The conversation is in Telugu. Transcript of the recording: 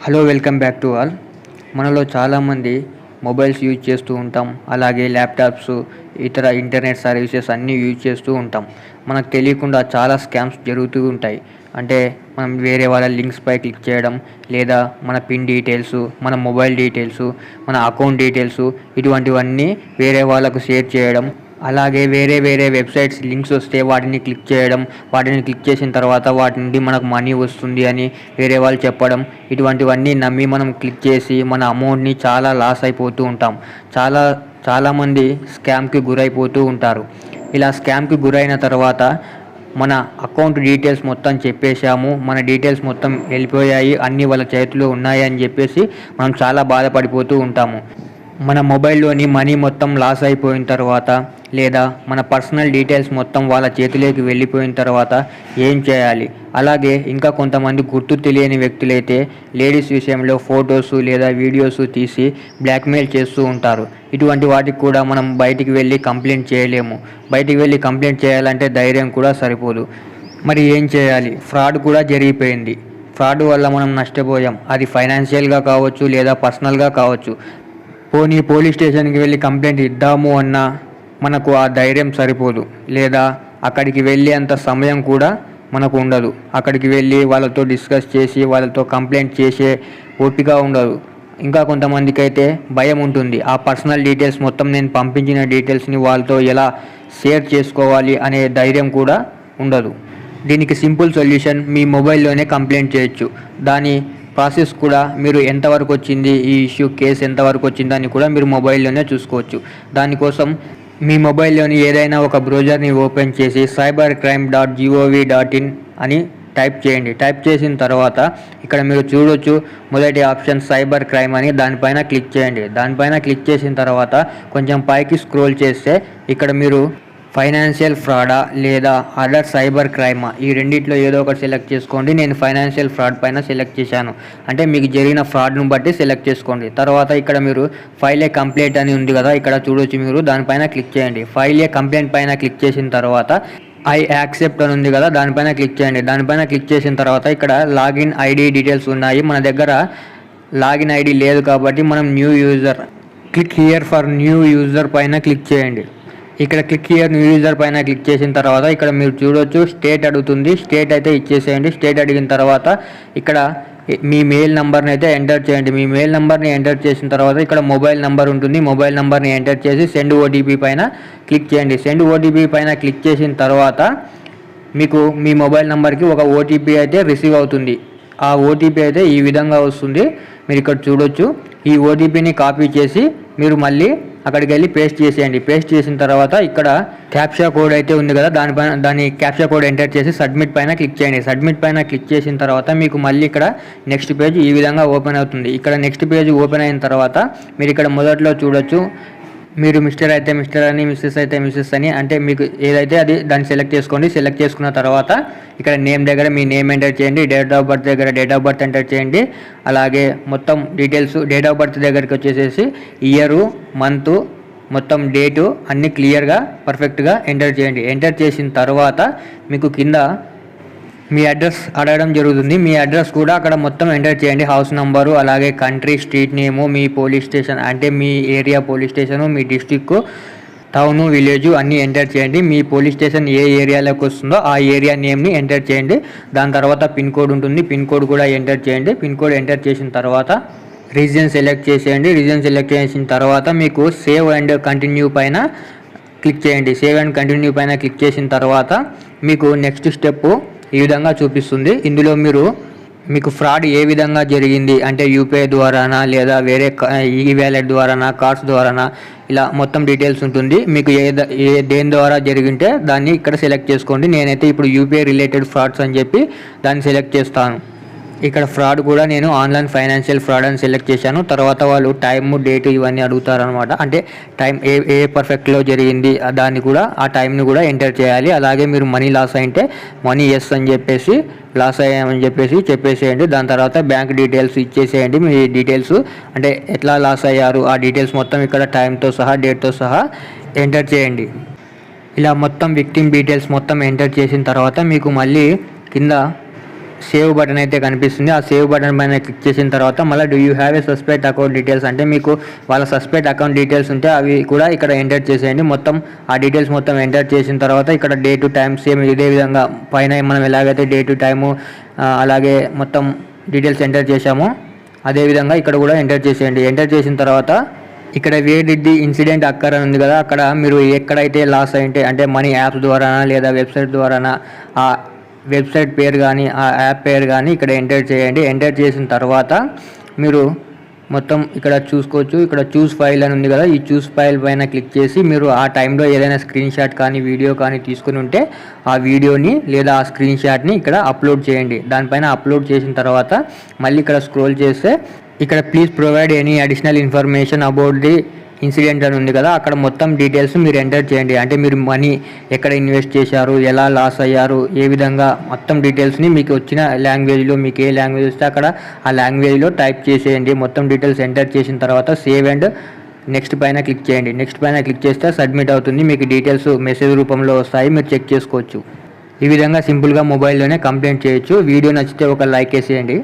Hello welcome back to all. మనలో చాలామంది మొబైల్స్ యూజ్ చేస్తూ ఉంటాం, అలాగే ల్యాప్టాప్స్, ఇతర ఇంటర్నెట్ సర్వీసెస్ అన్నీ యూజ్ చేస్తూ ఉంటాం. మనకు తెలియకుండా చాలా స్కామ్స్ జరుగుతూ ఉంటాయి. అంటే మనం వేరే వాళ్ళ లింక్స్పై క్లిక్ చేయడం, లేదా మన పిన్ డీటెయిల్స్, మన మొబైల్ డీటెయిల్స్, మన అకౌంట్ డీటెయిల్స్ ఇటువంటివన్నీ వేరే వాళ్ళకు షేర్ చేయడం, అలాగే వేరే వెబ్సైట్స్ లింక్స్ వస్తే వాటిని క్లిక్ చేయడం, వాటిని క్లిక్ చేసిన తర్వాత వాటి నుండి మనకు మనీ వస్తుంది అని వేరే వాళ్ళు చెప్పడం, ఇటువంటివన్నీ నమ్మి మనం క్లిక్ చేసి మన అమౌంట్ని చాలా లాస్ అయిపోతూ ఉంటాం. చాలామంది స్కామ్కి గురైపోతూ ఉంటారు. ఇలా స్కామ్కి గురైన తర్వాత మన అకౌంట్ డీటెయిల్స్ మొత్తం చెప్పేశాము, మన డీటెయిల్స్ మొత్తం వెళ్ళిపోయాయి, అన్నీ వాళ్ళ చేతిలో ఉన్నాయి అని చెప్పేసి మనం చాలా బాధపడిపోతూ ఉంటాము. మన మొబైల్లోని మనీ మొత్తం లాస్ అయిపోయిన తర్వాత, లేదా మన పర్సనల్ డీటెయిల్స్ మొత్తం వాళ్ళ చేతిలోకి వెళ్ళిపోయిన తర్వాత ఏం చేయాలి? అలాగే ఇంకా కొంతమంది గుర్తు తెలియని వ్యక్తులైతే లేడీస్ విషయంలో ఫొటోస్ లేదా వీడియోస్ తీసి బ్లాక్మెయిల్ చేస్తూ ఉంటారు. ఇటువంటి వాటికి కూడా మనం బయటికి వెళ్ళి కంప్లైంట్ చేయలేము. బయటికి వెళ్ళి కంప్లైంట్ చేయాలంటే ధైర్యం కూడా సరిపోదు. మరి ఏం చేయాలి? ఫ్రాడ్ కూడా జరిగిపోయింది. ఫ్రాడ్ వల్ల మనం నష్టపోయాం. అది ఫైనాన్షియల్గా కావచ్చు, లేదా పర్సనల్గా కావచ్చు. పోనీ పోలీస్ స్టేషన్కి వెళ్ళి కంప్లైంట్ ఇద్దాము అన్నా మనకు ఆ ధైర్యం సరిపోదు, లేదా అక్కడికి వెళ్ళే అంత సమయం కూడా మనకు ఉండదు. అక్కడికి వెళ్ళి వాళ్ళతో డిస్కస్ చేసి వాళ్ళతో కంప్లైంట్ చేసే ఓపిక ఉండదు. ఇంకా కొంతమందికి అయితే భయం ఉంటుంది. ఆ పర్సనల్ డీటెయిల్స్ మొత్తం నేను పంపించిన డీటెయిల్స్ని వాళ్ళతో ఎలా షేర్ చేసుకోవాలి అనే ధైర్యం కూడా ఉండదు. దీనికి సింపుల్ సొల్యూషన్, మీ మొబైల్లోనే కంప్లైంట్ చేయొచ్చు. దాని ప్రాసెస్ కూడా మీరు ఎంతవరకు వచ్చింది, ఈ ఇష్యూ కేసు ఎంతవరకు వచ్చిందని కూడా మీరు మొబైల్లోనే చూసుకోవచ్చు. దానికోసం మీ మొబైల్లోని ఏదైనా ఒక బ్రౌజర్ని ఓపెన్ చేసి cybercrime.gov.in అని టైప్ చేయండి. టైప్ చేసిన తర్వాత ఇక్కడ మీరు చూడొచ్చు, మొదటి ఆప్షన్ సైబర్ క్రైమ్ అని, దానిపైన క్లిక్ చేయండి. దానిపైన క్లిక్ చేసిన తర్వాత కొంచెం పైకి స్క్రోల్ చేస్తే ఇక్కడ మీరు ఫైనాన్షియల్ ఫ్రాడా లేదా అదర్ సైబర్ క్రైమా, ఈ రెండిట్లో ఏదో ఒకటి సెలెక్ట్ చేసుకోండి. నేను ఫైనాన్షియల్ ఫ్రాడ్ పైన సెలెక్ట్ చేశాను. అంటే మీకు జరిగిన ఫ్రాడ్ను బట్టి సెలెక్ట్ చేసుకోండి. తర్వాత ఇక్కడ మీరు ఫైల్ ఏ కంప్లైంట్ అని ఉంది కదా, ఇక్కడ చూడొచ్చు మీరు, దానిపైన క్లిక్ చేయండి. ఫైల్ ఏ కంప్లైంట్ పైన క్లిక్ చేసిన తర్వాత ఐ యాక్సెప్ట్ అని ఉంది కదా, దానిపైన క్లిక్ చేయండి. దానిపైన క్లిక్ చేసిన తర్వాత ఇక్కడ లాగిన్ ఐడి డీటెయిల్స్ ఉన్నాయి. మన దగ్గర లాగిన్ ఐడి లేదు కాబట్టి మనం new user, click here for new user పైన క్లిక్ చేయండి. ఇక్కడ క్లిక్ హియర్ న్యూ యూజర్ పైన క్లిక్ చేసిన తర్వాత ఇక్కడ మీరు చూడొచ్చు స్టేట్ అడుగుతుంది. స్టేట్ అయితే ఇచ్చేసేయండి. స్టేట్ అడిగిన తర్వాత ఇక్కడ మీ మెయిల్ నెంబర్ని అయితే ఎంటర్ చేయండి. మీ మెయిల్ నెంబర్ని ఎంటర్ చేసిన తర్వాత ఇక్కడ మొబైల్ నెంబర్ ఉంటుంది. మొబైల్ నెంబర్ని ఎంటర్ చేసి సెండ్ ఓటీపీ పైన క్లిక్ చేయండి. సెండ్ ఓటీపీ పైన క్లిక్ చేసిన తర్వాత మీకు మీ మొబైల్ నెంబర్కి ఒక ఓటీపీ అయితే రిసీవ్ అవుతుంది. ఆ ఓటీపీ అయితే ఈ విధంగా వస్తుంది. మీరు ఇక్కడ చూడొచ్చు. ఈ ఓటీపీని కాపీ చేసి మీరు మళ్ళీ అక్కడికి వెళ్ళి పేస్ట్ చేసేయండి. పేస్ట్ చేసిన తర్వాత ఇక్కడ క్యాప్చా కోడ్ అయితే ఉంది కదా, దాని క్యాప్చా కోడ్ ఎంటర్ చేసి సబ్మిట్ పైన క్లిక్ చేయండి. సబ్మిట్ పైన క్లిక్ చేసిన తర్వాత మీకు మళ్ళీ ఇక్కడ నెక్స్ట్ పేజ్ ఈ విధంగా ఓపెన్ అవుతుంది. ఇక్కడ నెక్స్ట్ పేజ్ ఓపెన్ అయిన తర్వాత మీరు ఇక్కడ మొదట్లో చూడొచ్చు, మీరు మిస్టర్ అయితే మిస్టర్ అని, మిస్సెస్ అయితే మిస్సెస్ అని, అంటే మీకు ఏదైతే అది దాన్ని సెలెక్ట్ చేసుకోండి. సెలెక్ట్ చేసుకున్న తర్వాత ఇక్కడ నేమ్ దగ్గర మీ నేమ్ ఎంటర్ చేయండి. డేట్ ఆఫ్ బర్త్ దగ్గర డేట్ ఆఫ్ బర్త్ ఎంటర్ చేయండి. అలాగే మొత్తం డీటెయిల్స్, డేట్ ఆఫ్ బర్త్ దగ్గరికి వచ్చేసేసి ఇయరు, మంతు, మొత్తం డేటు అన్నీ క్లియర్గా పర్ఫెక్ట్గా ఎంటర్ చేయండి. ఎంటర్ చేసిన తర్వాత మీకు కింద మీ అడ్రస్ అడగడం జరుగుతుంది. మీ అడ్రస్ కూడా అక్కడ మొత్తం ఎంటర్ చేయండి. హౌస్ నంబరు, అలాగే కంట్రీ, స్ట్రీట్ నేము, మీ పోలీస్ స్టేషన్ అంటే మీ ఏరియా పోలీస్ స్టేషను, మీ డిస్టిక్, టౌను, విలేజు అన్నీ ఎంటర్ చేయండి. మీ పోలీస్ స్టేషన్ ఏ ఏరియాలోకి వస్తుందో ఆ ఏరియా నేమ్ని ఎంటర్ చేయండి. దాని తర్వాత పిన్ కోడ్ ఉంటుంది. పిన్ కోడ్ కూడా ఎంటర్ చేయండి. పిన్ కోడ్ ఎంటర్ చేసిన తర్వాత రీజియన్ సెలెక్ట్ చేసేయండి. రీజియన్ సెలెక్ట్ చేసిన తర్వాత మీకు సేవ్ అండ్ కంటిన్యూ పైన క్లిక్ చేయండి. సేవ్ అండ్ కంటిన్యూ పైన క్లిక్ చేసిన తర్వాత మీకు నెక్స్ట్ స్టెప్ ఈ విధంగా చూపిస్తుంది. ఇందులో మీకు ఫ్రాడ్ ఏ విధంగా జరిగింది అంటే యూపీఐ ద్వారానా, లేదా వేరే ఈ వ్యాలెట్ ద్వారానా, కార్డ్స్ ద్వారానా, ఇలా మొత్తం డీటెయిల్స్ ఉంటుంది. మీకు దేని ద్వారా జరిగింటే దాన్ని ఇక్కడ సెలెక్ట్ చేసుకోండి. నేనైతే ఇప్పుడు యూపీఐ రిలేటెడ్ ఫ్రాడ్స్ అని చెప్పి దాన్ని సెలెక్ట్ చేస్తాను. ఇక్కడ ఫ్రాడ్ కూడా నేను ఆన్లైన్ ఫైనాన్షియల్ ఫ్రాడ్ అని సెలెక్ట్ చేశాను. తర్వాత వాళ్ళు టైము, డేటు ఇవన్నీ అడుగుతారనమాట. అంటే టైం ఏ పర్ఫెక్ట్లో జరిగింది దాన్ని కూడా, ఆ టైంని కూడా ఎంటర్ చేయాలి. అలాగే మీరు మనీ లాస్ అయింటే మనీ ఎస్ అని చెప్పేసి, లాస్ అయ్యామని చెప్పేసేయండి. దాని తర్వాత బ్యాంక్ డీటెయిల్స్ ఇచ్చేసేయండి. మీ డీటెయిల్స్ అంటే ఎట్లా లాస్ అయ్యారు ఆ డీటెయిల్స్ మొత్తం ఇక్కడ టైంతో సహా, డేట్తో సహా ఎంటర్ చేయండి. ఇలా మొత్తం విక్టిమ్ డీటెయిల్స్ మొత్తం ఎంటర్ చేసిన తర్వాత మీకు మళ్ళీ కింద సేవ్ బటన్ అయితే కనిపిస్తుంది. ఆ సేవ్ బటన్ పైన క్లిక్ చేసిన తర్వాత మళ్ళీ do you have a suspect account details అంటే మీకు వాళ్ళ సస్పెక్ట్ అకౌంట్ డీటెయిల్స్ ఉంటే అవి కూడా ఇక్కడ ఎంటర్ చేసేయండి. మొత్తం ఆ డీటెయిల్స్ మొత్తం ఎంటర్ చేసిన తర్వాత ఇక్కడ డే టు టైం సేమ్ ఇదే విధంగా పైన మనం ఎలాగైతే డే టు టైము అలాగే మొత్తం డీటెయిల్స్ ఎంటర్ చేశామో అదేవిధంగా ఇక్కడ కూడా ఎంటర్ చేసేయండి. ఎంటర్ చేసిన తర్వాత ఇక్కడ వేర్ డిడ్ ది ఇన్సిడెంట్ అక్కర్ అని ఉంది కదా, అక్కడ మీరు ఎక్కడైతే లాస్ అయింటే అంటే మనీ యాప్స్ ద్వారానా లేదా వెబ్సైట్ ద్వారానా ఆ వెబ్సైట్ పేరు కానీ ఆ యాప్ పేరు కానీ ఇక్కడ ఎంటర్ చేయండి. ఎంటర్ చేసిన తర్వాత మీరు మొత్తం ఇక్కడ చూసుకోవచ్చు. ఇక్కడ చూస్ ఫైల్ అని ఉంది కదా, ఈ చూస్ ఫైల్ పైన క్లిక్ చేసి మీరు ఆ టైంలో ఏదైనా స్క్రీన్ షాట్ కానీ వీడియో కానీ తీసుకుని ఉంటే ఆ వీడియోని లేదా ఆ స్క్రీన్ షాట్ని ఇక్కడ అప్లోడ్ చేయండి. దానిపైన అప్లోడ్ చేసిన తర్వాత మళ్ళీ ఇక్కడ స్క్రోల్ చేస్తే ఇక్కడ please provide any additional information about the incident అని ఉంది కదా, అక్కడ మొత్తం డీటెయిల్స్ మీరు ఎంటర్ చేయండి. అంటే మీరు మనీ ఎక్కడ ఇన్వెస్ట్ చేశారు, ఎలా లాస్ అయ్యారు, ఏ విధంగా మొత్తం డీటెయిల్స్ని మీకు వచ్చిన లాంగ్వేజ్లో మీకు ఏ లాంగ్వేజ్ వస్తే అక్కడ ఆ లాంగ్వేజ్లో టైప్ చేసేయండి. మొత్తం డీటెయిల్స్ ఎంటర్ చేసిన తర్వాత సేవ్ అండ్ నెక్స్ట్ పైన క్లిక్ చేయండి. నెక్స్ట్ పైన క్లిక్ చేస్తే సబ్మిట్ అవుతుంది. మీకు డీటెయిల్స్ మెసేజ్ రూపంలో వస్తాయి, మీరు చెక్ చేసుకోవచ్చు. ఈ విధంగా సింపుల్గా మొబైల్లోనే కంప్లైంట్ చేయొచ్చు. వీడియో నచ్చితే ఒక లైక్ వేసేయండి.